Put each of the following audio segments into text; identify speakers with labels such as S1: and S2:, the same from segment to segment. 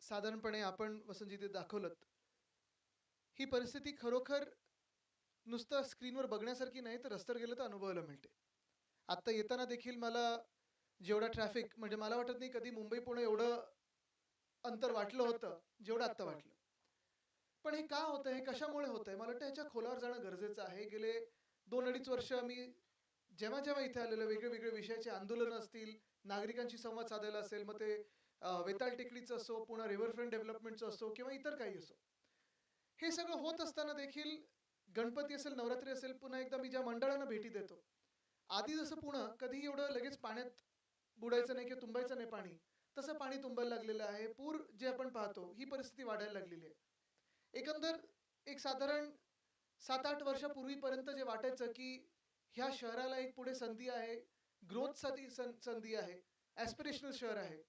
S1: साधारणपणे आपण वसंतजी ते दाखवलत. ही परिस्थिती खरोखर नुसतं स्क्रीनवर बघण्यासारखी नाही, तर रस्त्यावर गेलं तर अनुभवायला मिळते. आत्ता येताना देखील मला जेवढा ट्रॅफिक म्हणजे मला वाटत नाही कधी मुंबई-पुणे एवढं अंतर वाटलं होतं, जेवढं आत्ता वाटलं. पण हे का होतंय? हे कशामुळे होतंय? मला वाटतं ह्याच्या खोलावर जाणं गरजेचं आहे. गेले 2-2.5 वर्ष मी जेव्हा-जेव्हा इथे आलेलो वेगळे-वेगळे विषयाचे आंदोलनं असतील, नागरिकांशी संवाद साधायला असेल, मग ते वेताळ टेकडीचं असो, पुन्हा रिव्हरफ्रंट डेव्हलपमेंटचं असो किंवा इतर काही असो. हे सगळं होत असताना देखील गणपती असेल, नवरात्री असेल, पुन्हा एकदा मी ज्या मंडळांना भेटी देतो. आधी जसं पुणं कधी एवढं लगेच पाण्यात बुडायचं नाही किंवा तुंबायचं नाही पाणी, तसं पाणी तुंबायला लागलेलं आहे. पूर जे आपण पाहतो, ही परिस्थिती वाढायला लागलेली आहे. एकंदर एक साधारण 7-8 वर्षापूर्वीपर्यंत जे वाटायचं, की ह्या शहराला एक पुढे संधी आहे, ग्रोथसाठी संधी आहे, ॲस्पिरेशनल शहर आहे.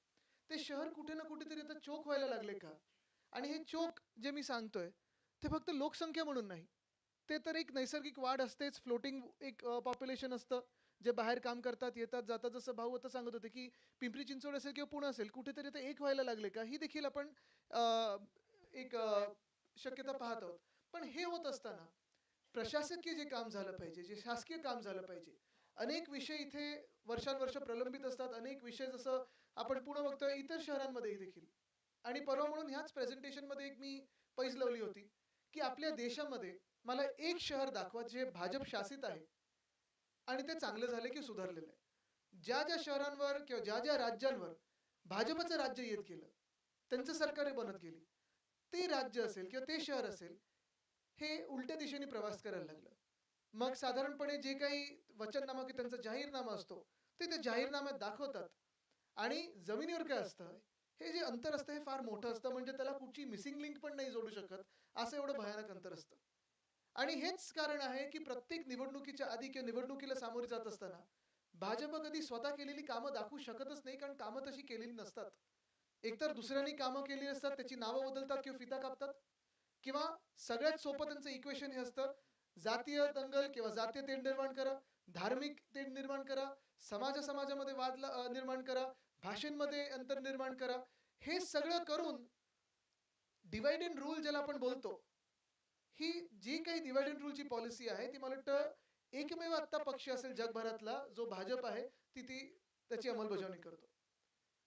S1: ते शहर कुठे ना कुठेतरी आता चोक व्हायला लागले का? आणि हे चोक जे मी सांगतोय, ते फक्त लोकसंख्या म्हणून नाही. ते तर एक नैसर्गिक वाढ असतेच, फ्लोटिंग एक पॉप्युलेशन असतं. जे बाहेर काम करतात, येतात, जातात. जसं भाऊ आता सांगत होते, की पिंपरी चिंचवड असेल किंवा पुणे असेल, कुठेतरी आता एक व्हायला लागले का? ही देखील आपण अ, एक शक्यता पाहत आहोत. पण हे होत असताना प्रशासकीय जे काम झालं पाहिजे, जे शासकीय काम झालं पाहिजे. अनेक विषय इथे वर्षानुवर्ष प्रलंबित असतात. अनेक विषय जसं आपण पुणे बघतोय इतर शहरांमध्येही देखील. आणि परवा म्हणून ह्याच प्रेझेंटेशनमध्ये एक मी पैज लावली होती, की आपल्या देशामध्ये मला एक शहर दाखवा जे भाजप शासित आहे आणि ते चांगलं झालं की सुधारलेलं आहे. ज्या शहरांवर किंवा ज्या राज्यांवर भाजपचं राज्य येत गेलं, त्यांचं सरकारे बनत गेली. ते राज्य असेल किंवा ते शहर असेल, हे उलट्या दिशेने प्रवास करायला लागलं. मग साधारणपणे जे काही वचननामा की त्यांचा जाहीरनामा असतो, ते त्या जाहीरनाम्यात दाखवतात. आणि जमिनीवर काय असतं, हे जे अंतर असतं हे फार मोठं असतं. म्हणजे त्याला कुठची मिसिंग लिंक पण नाही जोडू शकत, असं एवढं भयानक अंतर असतं. आणि हेच कारण आहे, की प्रत्येक निवडणुकीच्या आधी किंवा निवडणुकीला सामोरे जात असताना, भाजप कधी स्वतः केलेली कामं दाखवू शकतच नाही, कारण कामं तशी केलेली नसतात. एकतर दुसऱ्यांनी कामं केली असतात, त्याची नावं बदलतात किंवा फिता कापतात. किंवा सगळ्यात सोपं त्यांचं इक्वेशन हे असतं, जातीय दंगल किंवा जातीय तेढ निर्माण करा, धार्मिक तेढ निर्माण करा, समाजामध्ये वाद निर्माण करा, भाषेमध्ये अंतर निर्माण करा. हे सगळं करून डिव्हाईड अँड रूल ज्याला आपण बोलतो, ही जी काही डिव्हाईड अँड रूलची पॉलिसी आहे, ती मला वाटतं एकमेव आत्ता पक्ष असेल जगभरातला जो भाजप आहे, ती त्याची अंमलबजावणी करतो.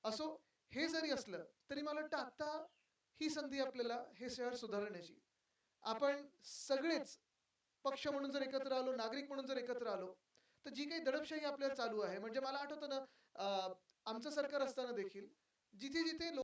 S1: असो, हे जरी असलं, तरी मला वाटतं आत्ता ही संधी आपल्याला हे शहर सुधारण्याची. आपण सगळेच पक्ष म्हणून जर एकत्र आलो, नागरिक म्हणून जर एकत्र आलो, तर जी काही दडपशाही आपल्याला चालू आहे, म्हणजे मला आठवतं ना, आमचं सरकार असताना देखील जिथे-जिथे